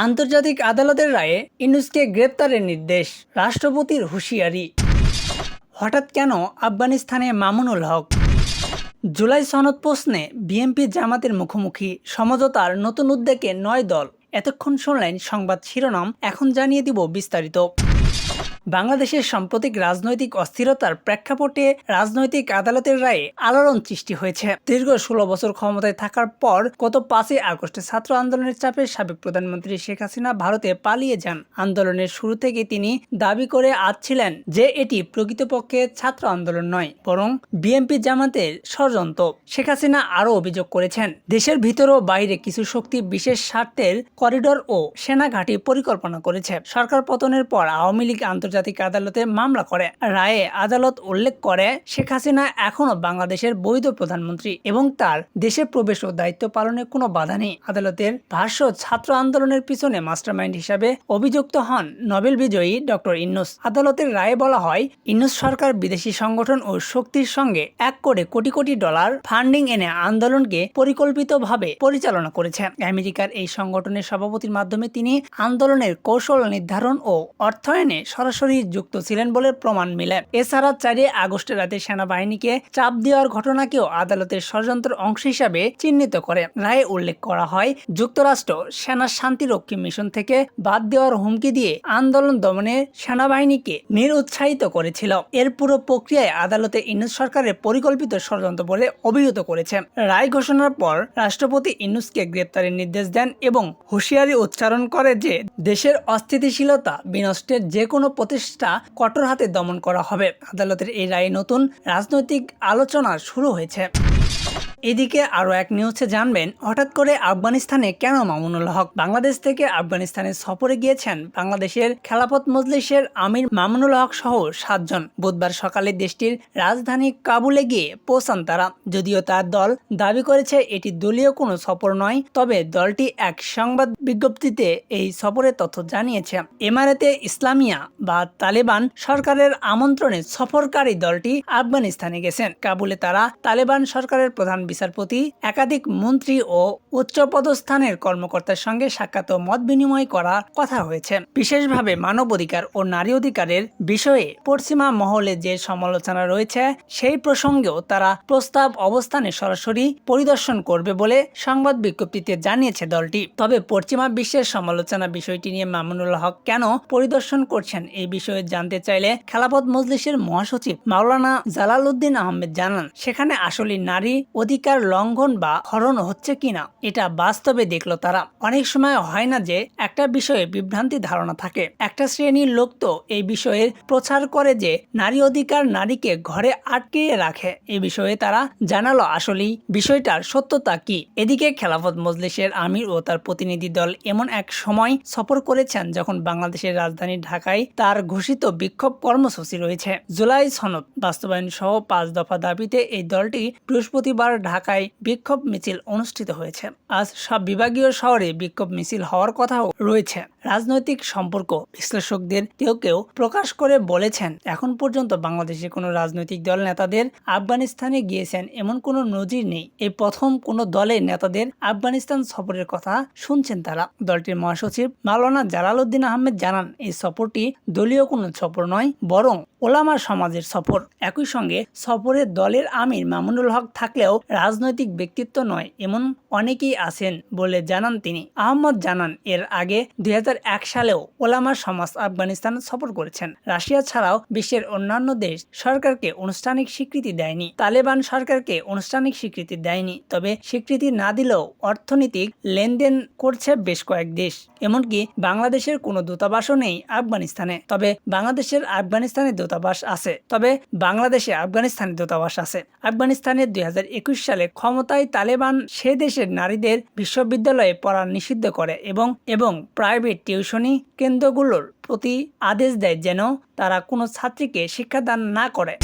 আন্তর্জাতিক আদালতের রায়ে ইউনূসকে গ্রেপ্তারের নির্দেশ, রাষ্ট্রপতির হুঁশিয়ারি। হঠাৎ কেন আফগানিস্তানে মামুনুল হক? জুলাই সনদ প্রশ্নে বিএনপি জামাতের মুখোমুখি, সমঝোতার নতুন উদ্যোগে ৯ দল। এতক্ষণ শুনলেন সংবাদ শিরোনাম, এখন জানিয়ে দিব বিস্তারিত। বাংলাদেশের সাম্প্রতিক রাজনৈতিক অস্থিরতার প্রেক্ষাপটে রাজনৈতিক আদালতের রায়ে আলোড়ন সৃষ্টি হয়েছে। দীর্ঘ ১৬ বছর ক্ষমতায় থাকার পর গত ৫ই আগস্টে ছাত্র আন্দোলনের চাপে সাবেক প্রধানমন্ত্রী শেখ হাসিনা ভারতে পালিয়ে যান। আন্দোলনের শুরু থেকে তিনি দাবি করে আসছিলেন যে এটি প্রকৃতপক্ষে ছাত্র আন্দোলন নয়, বরং বিএনপি জামাতের ষড়যন্ত্র। শেখ হাসিনা আরও অভিযোগ করেছেন, দেশের ভিতর ও বাইরে কিছু শক্তি বিশেষ স্বার্থের করিডোর ও সেনাঘাঁটি পরিকল্পনা করেছে। সরকার পতনের পর আওয়ামী লীগ আন্তর্জাতিক আদালতে মামলা করে। রায়ে আদালত উল্লেখ করে, শেখ হাসিনা এখনও বাংলাদেশের বৈধ প্রধানমন্ত্রী এবং তার দেশে প্রবেশ ও দায়িত্ব পালনে কোনো বাধা নেই। আদালতের ভাষ্য, ছাত্র আন্দোলনের পিছনে মাস্টারমাইন্ড হিসাবে অভিযুক্ত হন নোবেল বিজয়ী ডক্টর ইউনূস। আদালতের রায়ে বলা হয়, ইউনূস সরকার বিদেশি সংগঠন ও শক্তির সঙ্গে এক করে কোটি কোটি ডলার ফান্ডিং এনে আন্দোলনকে পরিকল্পিতভাবে পরিচালনা করেছে। আমেরিকার এই সংগঠনের সভাপতির মাধ্যমে তিনি আন্দোলনের কৌশল নির্ধারণ ও অর্থায়নে সরাসরি যুক্ত ছিলেন বলে প্রমাণ মিলে। এছাড়া ৪ আগস্টের রাতে সেনাবাহিনীকে চাপ দেওয়ার ঘটনাকেও আদালতের ষড়যন্ত্রের অংশ হিসাবে চিহ্নিত করে। রায়ে উল্লেখ করা হয়, যুক্তরাষ্ট্র সেনা শান্তিরক্ষী মিশন থেকে বাদ দেওয়ার হুমকি দিয়ে আন্দোলন দমনে সেনাবাহিনীকে নিরুৎসাহিত করেছিল। এর পুরো প্রক্রিয়ায় আদালতে ইউনূস সরকারের পরিকল্পিত ষড়যন্ত্র বলে অভিহিত করেছে। রায় ঘোষণার পর রাষ্ট্রপতি ইউনূসকে গ্রেপ্তারের নির্দেশ দেন এবং হুঁশিয়ারি উচ্চারণ করে যে দেশের অস্থিতিশীলতা বিনষ্টের যে কোনো প্রচেষ্টা কঠোর হাতে দমন করা হবে। আদালতের এই রায়ে নতুন রাজনৈতিক আলোচনা শুরু হয়েছে। এদিকে আরও এক নিউজে জানবেন, হঠাৎ করে আফগানিস্তানে কেন মামুনুল হক? বাংলাদেশ থেকে আফগানিস্তানে সফরে গিয়েছেন বাংলাদেশের খেলাফত মজলিসের আমির মামুনুল হক সহ ৭ জন। বুধবার সকালে দেশটির রাজধানী কাবুলে গিয়ে পৌঁছান তারা। যদিও তার দল দাবি করেছে এটি দলীয় কোনো সফর নয়, তবে দলটি এক সংবাদ বিজ্ঞপ্তিতে এই সফরের তথ্য জানিয়েছে। এমারাতে ইসলামিয়া বা তালেবান সরকারের আমন্ত্রণে সফরকারী দলটি আফগানিস্তানে গেছেন। কাবুলে তারা তালেবান সরকারের প্রধান বিচারপতি, একাধিক মন্ত্রী ও উচ্চপদস্থানের কর্মকর্তার সঙ্গে সাক্ষাৎ ও মত বিনিময় করার কথা হয়েছে। বিশেষভাবে মানবাধিকার ও নারী অধিকারের বিষয়ে পশ্চিমা মহলে যে সমালোচনা রয়েছে সেই প্রসঙ্গেও তারা প্রস্তাব অবস্থানে সরাসরি পরিদর্শন করবে বলে সংবাদ বিজ্ঞপ্তিতে জানিয়েছে দলটি। তবে পশ্চিমা বিশ্বের সমালোচনা বিষয়টি নিয়ে মামুনুল হক কেন পরিদর্শন করছেন এই বিষয়ে জানতে চাইলে খেলাফত মজলিসের মহাসচিব মাওলানা জালালউদ্দিন আহমেদ জানান, সেখানে আসলে নারী অধিকার লঙ্ঘন বা হরণ হচ্ছে কিনা এটা বাস্তবে দেখলো তারা। অনেক সময় হয় না যে একটা বিষয়ে বিভ্রান্তি ধারণা থাকে, একটা শ্রেণীর লোক তো এই বিষয়ের প্রচার করে যে নারী অধিকার নারীকে ঘরে আটকে রাখে। এই বিষয়ে তারা জানালো আসলেই বিষয়টার সত্যতা কি। এদিকে খেলাফত মজলিসের আমির ও তার প্রতিনিধি দল এমন এক সময় সফর করেছেন যখন বাংলাদেশের রাজধানী ঢাকায় তার ঘোষিত বিক্ষোভ কর্মসূচি রয়েছে। জুলাই সনদ বাস্তবায়ন সহ ৫ দফা দাবিতে এই দলটি বৃহস্পতিবার ঢাকায় বিক্ষোভ মিছিল অনুষ্ঠিত হয়েছে। আজ সব বিভাগীয় শহরে বিক্ষোভ মিছিল হওয়ার কথাও রয়েছে। রাজনৈতিক সম্পর্ক বিশ্লেষকদের কেউ কেউ প্রকাশ করে বলেছেন, এখন পর্যন্ত বাংলাদেশের কোনো রাজনৈতিক দল নেতাদের আফগানিস্তানে গিয়েছেন এমন কোনো নজির নেই। এই প্রথম কোনো দলের নেতাদের আফগানিস্তান সফরের কথা শুনছেন তারা। দলটির মহাসচিব মাওলানা জালালউদ্দিন আহমেদ জানান, এই সফরটি দলীয় কোনো সফর নয়, বরং ওলামা সমাজের সফর। একই সঙ্গে সফরে দলের আমির মামুনুল হক থাকলেও রাজনৈতিক ব্যক্তিত্ব নয় এমন অনেকেই আছেন বলে জানান তিনি। আহমদ জানান, এর আগে ২০০১ সালেও ওলামা সমাজ আফগানিস্তান সফর করেছেন। রাশিয়া ছাড়াও বিশ্বের অন্যান্য দেশ সরকারকে আনুষ্ঠানিক স্বীকৃতি দেয়নি, তালেবান সরকারকে আনুষ্ঠানিক স্বীকৃতি দেয়নি। তবে স্বীকৃতি না দিলেও অর্থনৈতিক লেনদেন করছে বেশ কয়েক দেশ। এমনকি বাংলাদেশের কোনো দূতাবাসও নেই আফগানিস্তানে, তবে বাংলাদেশের আফগানিস্তানে দূতাবাস আছে। আফগানিস্তানের ২০২১ সালে ক্ষমতায় তালেবান সে দেশের নারীদের বিশ্ববিদ্যালয়ে পড়া নিষিদ্ধ করে এবং প্রাইভেট টিউশনি কেন্দ্রগুলোর প্রতি আদেশ দেয় যেন তারা কোনো ছাত্রীকে শিক্ষাদান না করে।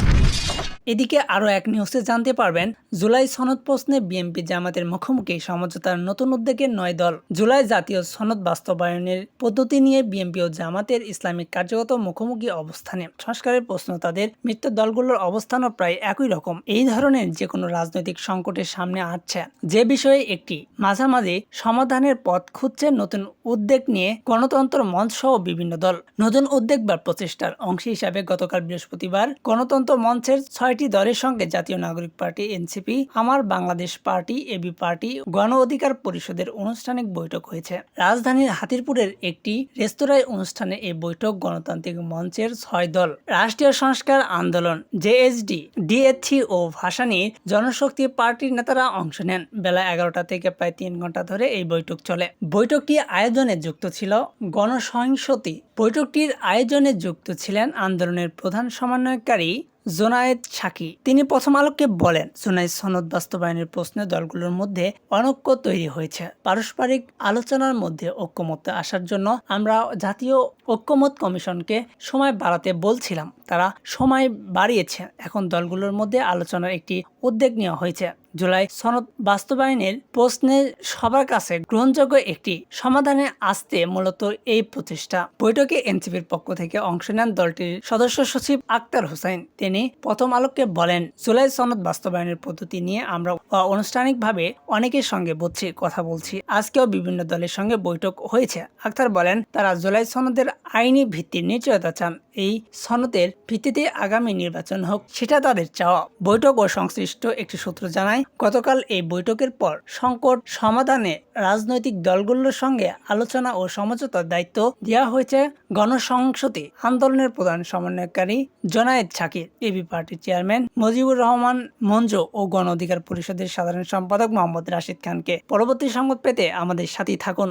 এদিকে আরও এক নিউজে জানতে পারবেন জুলাই সনদ প্রশ্নে বিএনপি জামাতের মুখোমুখি সমঝোতার নতুন উদ্যোগে 9 দল। জুলাই জাতীয় সনদ বাস্তবায়নের পদ্ধতি নিয়ে বিএনপি ও জামাতের ইসলামিক কার্যগত মুখোমুখি অবস্থানে সংস্কারের প্রশ্ন তাদের মিত্র দলগুলোর অবস্থানও প্রায় একই রকম। এই ধরনের যে কোনো রাজনৈতিক সংকটের সামনে আসছে যে বিষয়ে একটি মাঝামাঝি সমাধানের পথ খুঁজছে নতুন উদ্যোগ নিয়ে গণতন্ত্র মঞ্চ সহ বিভিন্ন দল। নতুন উদ্যোগ বা প্রচেষ্টার অংশ হিসাবে গতকাল বৃহস্পতিবার গণতন্ত্র মঞ্চের 6টি দলের সঙ্গে জাতীয় নাগরিক পার্টি এনসিপি, আমার বাংলাদেশ পার্টি এবি পার্টি, গণ অধিকার পরিষদের আনুষ্ঠানিক বৈঠক হয়েছে। রাজধানীর হাতিরপুরের একটি রেস্তোরাঁয় অনুষ্ঠানে এই বৈঠক গণতান্ত্রিক মঞ্চের 6 দল, রাষ্ট্রীয় সংস্কার আন্দোলন জেএসডি, ডিএসসি ও ভাসানী জনশক্তি পার্টির নেতারা অংশ নেন। বেলা 11টা থেকে প্রায় 3 ঘন্টা ধরে এই বৈঠক চলে। বৈঠকটি আয়োজনে যুক্ত ছিল গণসহিংসতি। বৈঠকটির আয়োজনে যুক্ত ছিলেন আন্দোলনের প্রধান সমন্বয়কারী জোনায়েদ সাকি। তিনি প্রথম আলোকে বলেন, জুলাই সনদ বাস্তবায়নের প্রশ্নে দলগুলোর মধ্যে অনৈক্য তৈরি হয়েছে। পারস্পরিক আলোচনার মধ্যে ঐক্যমত্যে আসার জন্য আমরা জাতীয় ঐক্যমত কমিশনকে সময় বাড়াতে বলছিলাম, তারা সময় বাড়িয়েছে। এখন দলগুলোর মধ্যে আলোচনার একটি উদ্যোগ নেওয়া হয়েছে। জুলাই সনদ বাস্তবায়নের প্রশ্নে সবার কাছে গ্রহণযোগ্য একটি সমাধানে আসতে মূলত এই প্রচেষ্টা। বৈঠকে এনসিপির পক্ষ থেকে অংশ নেন দলটির সদস্য সচিব আক্তার হোসেন। তিনি প্রথম আলোকে বলেন, জুলাই সনদ বাস্তবায়নের পদ্ধতি নিয়ে আমরা আনুষ্ঠানিকভাবে অনেকের সঙ্গে কথা বলছি। আজকেও বিভিন্ন দলের সঙ্গে বৈঠক হয়েছে। আক্তার বলেন, তারা জুলাই সনদের আইনি ভিত্তির নিশ্চয়তা চান। এই সনদের ভিত্তিতে আগামী নির্বাচন হোক, সেটা তাদের চাওয়া। বৈঠক ও সংশ্লিষ্ট একটি সূত্র জানায়, গতকাল এই বৈঠকের পর সংকট সমাধানে রাজনৈতিক দলগুলোর সঙ্গে আলোচনা ও সমঝোতার দায়িত্ব দেওয়া হয়েছে গণসংহতি আন্দোলনের প্রধান সমন্বয়কারী জোনায়েদ সাকির, এবি পার্টির চেয়ারম্যান মুজিবুর রহমান মঞ্জু ও গণ অধিকার পরিষদের সাধারণ সম্পাদক মোহাম্মদ রাশিদ খানকে। পরবর্তী সংবাদ পেতে আমাদের সাথেই থাকুন।